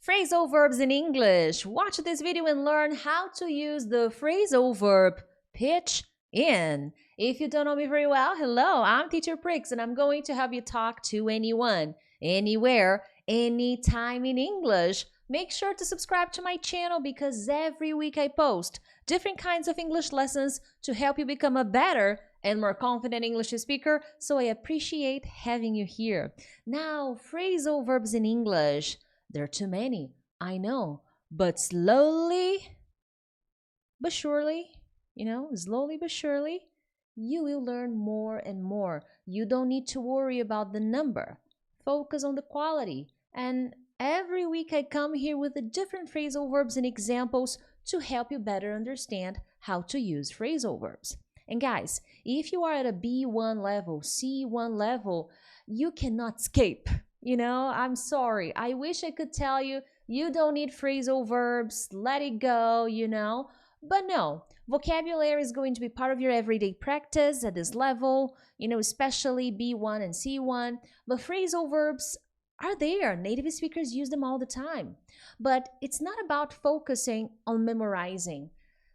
Phrasal verbs in English. Watch this video and learn how to use the phrasal verb pitch in. If you don't know me very well, hello, I'm Teacher Prix and I'm going to help you talk to anyone, anywhere, anytime in English. Make sure to subscribe to my channel because every week I post different kinds of English lessons to help you become a better and more confident English speaker, so I appreciate having you here. Now, phrasal verbs in English. There are too many, I know, but slowly but surely, slowly but surely, you will learn more and more. You don't need to worry about the number. Focus on the quality. And every week I come here with the different phrasal verbs and examples to help you better understand how to use phrasal verbs. And guys, if you are at a B1 level, C1 level, you cannot escape. I'm sorry. I wish I could tell you, you don't need phrasal verbs, let it go, But no, vocabulary is going to be part of your everyday practice at this level, especially B1 and C1. But phrasal verbs are there. Native speakers use them all the time. But it's not about focusing on memorizing.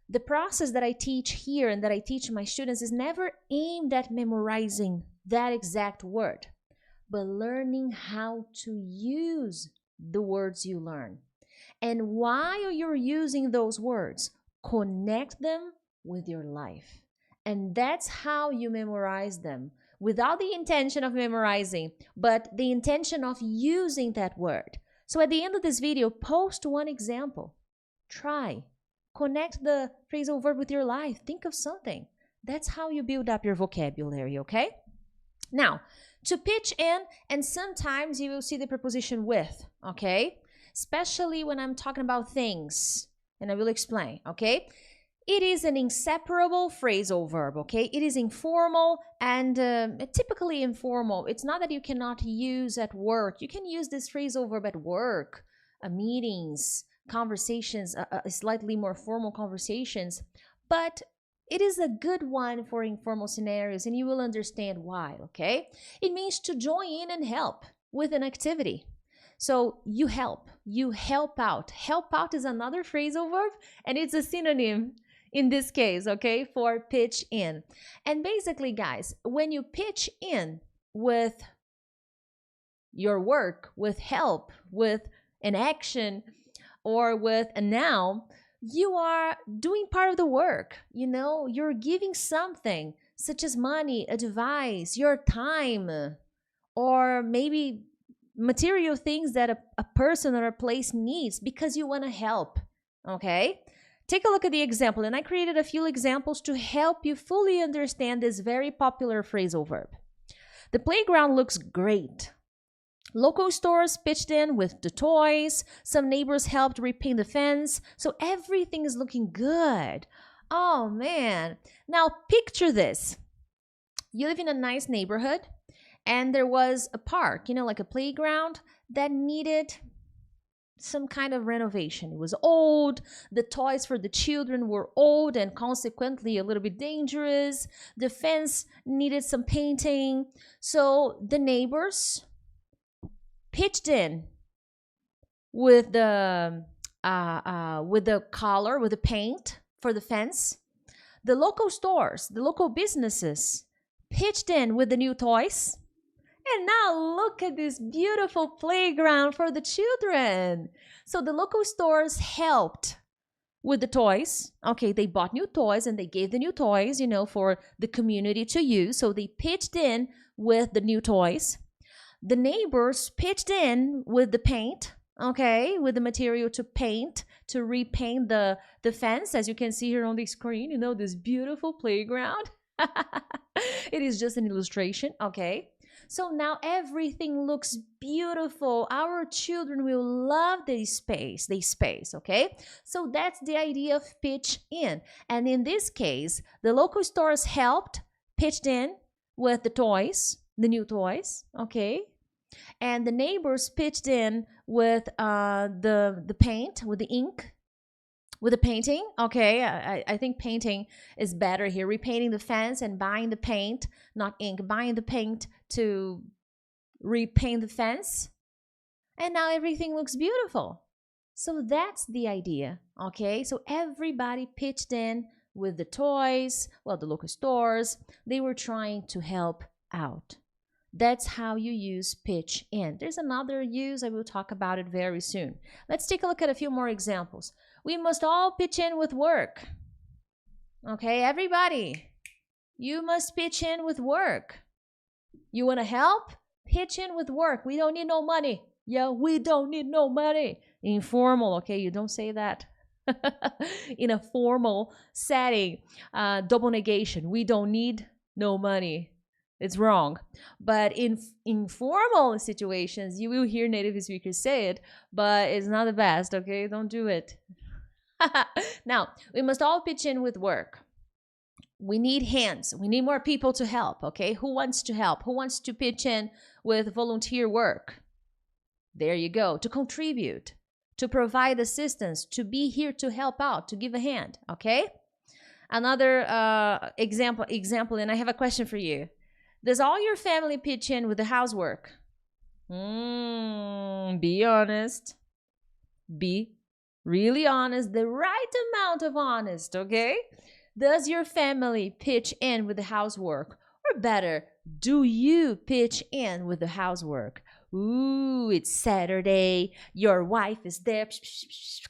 The process that I teach here and that I teach my students is never aimed at memorizing that exact word, but learning how to use the words you learn. And while you're using those words, connect them with your life. And that's how you memorize them, without the intention of memorizing, but the intention of using that word. So at the end of this video, post one example. Try. Connect the phrasal verb with your life. Think of something. That's how you build up your vocabulary, okay? Now, to pitch in, and sometimes you will see the preposition with, okay? Especially when I'm talking about things, and I will explain, okay? It is an inseparable phrasal verb, okay? It is informal and typically informal. It's not that you cannot use at work. You can use this phrasal verb at work, meetings, conversations, slightly more formal conversations, but it is a good one for informal scenarios, and you will understand why, okay? It means to join in and help with an activity. So you help out. Help out is another phrasal verb, and it's a synonym in this case, okay, for pitch in. And basically, guys, when you pitch in with your work, with help, with an action, or with a noun, you are doing part of the work. You're giving something, such as money, advice, your time, or maybe material things that a person or a place needs because you want to help, okay? Take a look at the example, and I created a few examples to help you fully understand this very popular phrasal verb. The playground looks great. Local stores pitched in with the toys. Some neighbors helped repaint the fence. So everything is looking good. Oh, man. Now, picture this. You live in a nice neighborhood, and there was a park, like a playground that needed some kind of renovation. It was old. The toys for the children were old and consequently a little bit dangerous. The fence needed some painting. So the neighbors pitched in with the color, with the paint for the fence. The local stores, the local businesses pitched in with the new toys. And now look at this beautiful playground for the children. So the local stores helped with the toys. Okay, they bought new toys and they gave the new toys, for the community to use. So they pitched in with the new toys. The neighbors pitched in with the paint, okay, with the material to paint, to repaint the fence, as you can see here on the screen, this beautiful playground. It is just an illustration, okay? So now everything looks beautiful. Our children will love this space, okay? So that's the idea of pitch in. And in this case, the local stores helped, pitched in with the toys, the new toys, okay? And the neighbors pitched in with the paint, with the ink, with the painting. Okay, I think painting is better here. Repainting the fence and buying the paint, not ink, buying the paint to repaint the fence. And now everything looks beautiful. So that's the idea, okay? So everybody pitched in with the toys, well, the local stores. They were trying to help out. That's how you use pitch in. There's another use, I will talk about it very soon. Let's take a look at a few more examples. We must all pitch in with work. Okay, everybody, you must pitch in with work. You want to help? Pitch in with work. We don't need no money. Yeah, we don't need no money. Informal, okay? You don't say that in a formal setting. Double negation. We don't need no money. It's wrong. But in informal situations, you will hear native speakers say it, but it's not the best, okay? Don't do it. Now, we must all pitch in with work. We need hands. We need more people to help, okay? Who wants to help? Who wants to pitch in with volunteer work? There you go. To contribute, to provide assistance, to be here to help out, to give a hand, okay? Another example, and I have a question for you. Does all your family pitch in with the housework? Be honest. Be really honest, the right amount of honest, okay? Does your family pitch in with the housework? Or better, do you pitch in with the housework? Ooh, it's Saturday, your wife is there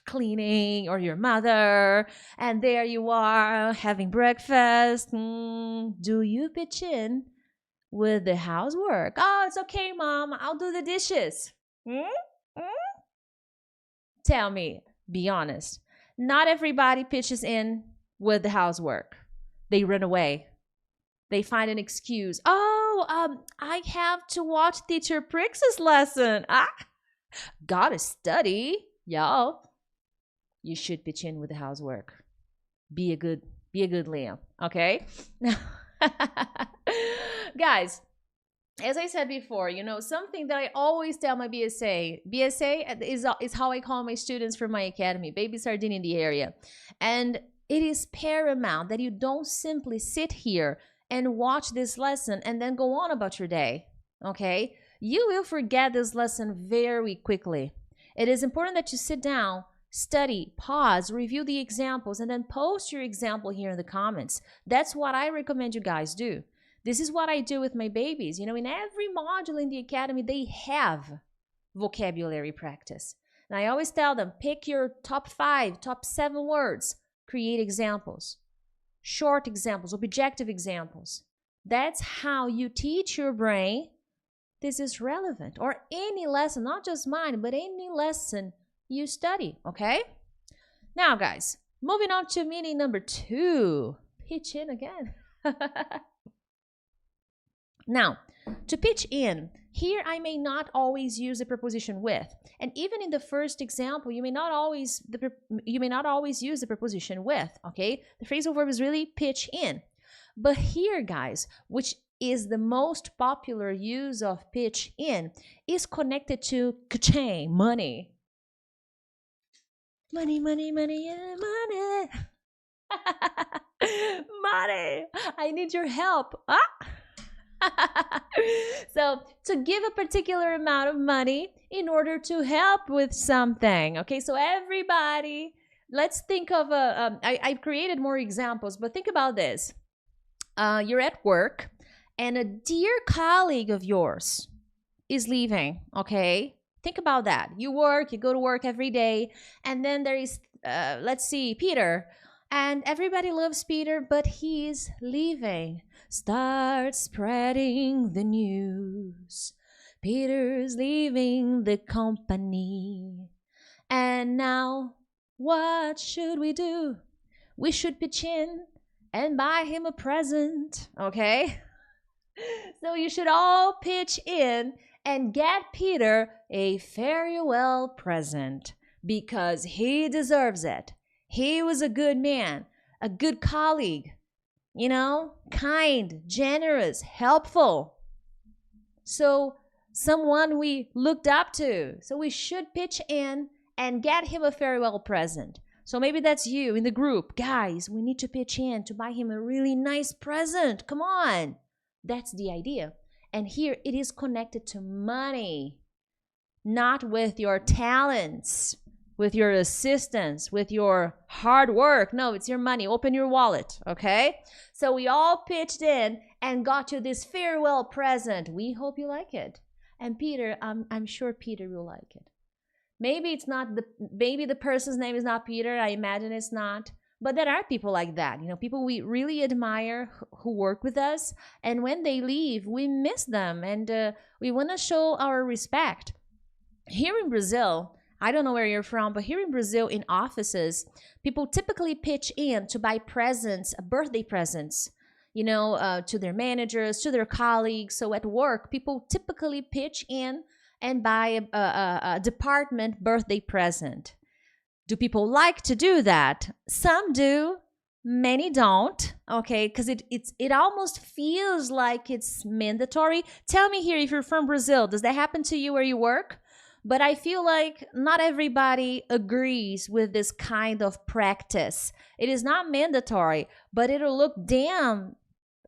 cleaning, or your mother, and there you are having breakfast. Do you pitch in with the housework? Oh, it's okay, Mom, I'll do the dishes. Tell me, be honest. Not everybody pitches in with the housework. They run away. They find an excuse. Oh, I have to watch Teacher Prix's lesson. Gotta study. Y'all, you should pitch in with the housework. Be a good Liam, okay? Guys, as I said before, something that I always tell my BSA is how I call my students from my academy, Baby Sardine in the area. And it is paramount that you don't simply sit here and watch this lesson and then go on about your day, okay? You will forget this lesson very quickly. It is important that you sit down, study, pause, review the examples, and then post your example here in the comments. That's what I recommend you guys do. This is what I do with my babies. In every module in the academy, they have vocabulary practice. And I always tell them, pick your top 5, top 7 words, create examples, short examples, objective examples. That's how you teach your brain this is relevant, or any lesson, not just mine, but any lesson you study, okay? Now, guys, moving on to meaning number 2. Pitch in again. Now, to pitch in, here I may not always use the preposition with. And even in the first example, you may not always use the preposition with, okay? The phrasal verb is really pitch in. But here, guys, which is the most popular use of pitch in, is connected to ka-ching, money. Money, money, money, money. Money. I need your help. So, to give a particular amount of money in order to help with something. Okay, so everybody, let's think of I've created more examples, but think about this. You're at work and a dear colleague of yours is leaving, okay? Think about that. You go to work every day, and then there is, let's see, Peter. And everybody loves Peter, but he's leaving. Start spreading the news. Peter's leaving the company. And now, what should we do? We should pitch in and buy him a present, okay? So you should all pitch in and get Peter a farewell present because he deserves it. He was a good man, a good colleague, kind, generous, helpful. So someone we looked up to. So we should pitch in and get him a farewell present. So maybe that's you in the group. Guys, we need to pitch in to buy him a really nice present. Come on. That's the idea. And here it is connected to money, not with your talents. with your assistance, with your hard work. No, it's your money. Open your wallet, okay? So we all pitched in and got you this farewell present. We hope you like it. And Peter, I'm sure Peter will like it. Maybe it's not maybe the person's name is not Peter. I imagine it's not. But there are people like that, people we really admire who work with us. And when they leave, we miss them, and we want to show our respect. Here in Brazil, I don't know where you're from, but here in Brazil, in offices, people typically pitch in to buy presents, birthday presents, to their managers, to their colleagues. So at work, people typically pitch in and buy a department birthday present. Do people like to do that? Some do, many don't, okay? Because it almost feels like it's mandatory. Tell me here if you're from Brazil, does that happen to you where you work? But I feel like not everybody agrees with this kind of practice. It is not mandatory, but it'll look damn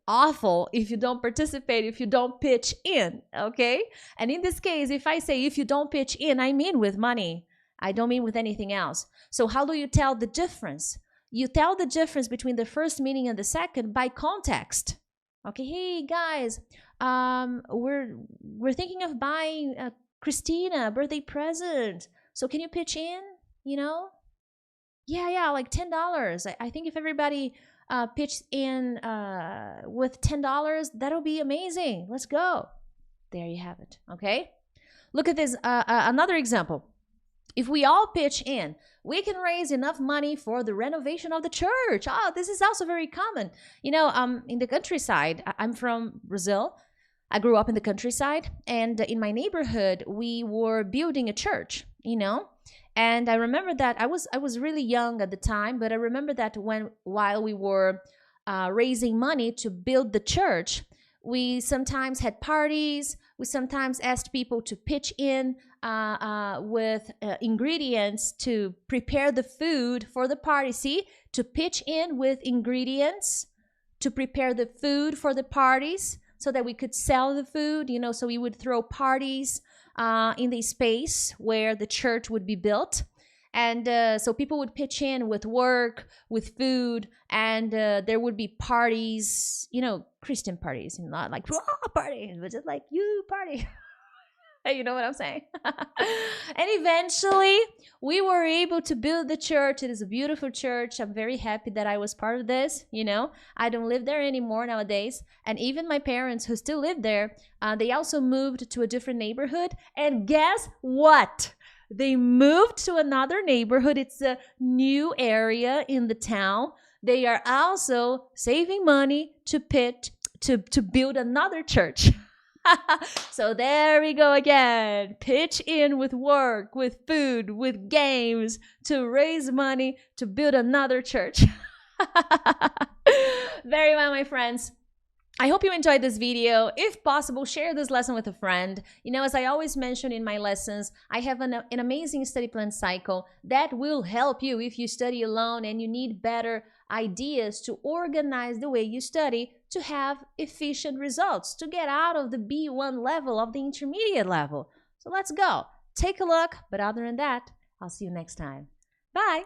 awful if you don't participate, if you don't pitch in, okay? And in this case, if I say if you don't pitch in, I mean with money. I don't mean with anything else. So how do you tell the difference? You tell the difference between the first meaning and the second by context. Okay, hey guys, we're thinking of buying Christina a birthday present. So can you pitch in? Yeah, like $10. I think if everybody pitched in with $10, that'll be amazing. Let's go. There you have it. Okay. Look at this. Another example. If we all pitch in, we can raise enough money for the renovation of the church. Oh, this is also very common. In the countryside, I'm from Brazil. I grew up in the countryside, and in my neighborhood, we were building a church, And I remember that I was really young at the time, but I remember that while we were raising money to build the church, we sometimes had parties. We sometimes asked people to pitch in with ingredients to prepare the food for the party. See, to pitch in with ingredients to prepare the food for the parties so that we could sell the food, so we would throw parties in the space where the church would be built. And so people would pitch in with work, with food, and there would be parties, Christian parties, not like parties, but just like you party. You know what I'm saying? And eventually, we were able to build the church. It is a beautiful church. I'm very happy that I was part of this. I don't live there anymore nowadays. And even my parents, who still live there, they also moved to a different neighborhood. And guess what? They moved to another neighborhood. It's a new area in the town. They are also saving money to build another church. So there we go again. Pitch in with work, with food, with games to raise money to build another church. Very well, my friends. I hope you enjoyed this video. If possible, share this lesson with a friend. As I always mention in my lessons, I have an amazing study plan cycle that will help you if you study alone and you need better ideas to organize the way you study to have efficient results, to get out of the B1 level of the intermediate level. So let's go. Take a look. But other than that, I'll see you next time. Bye.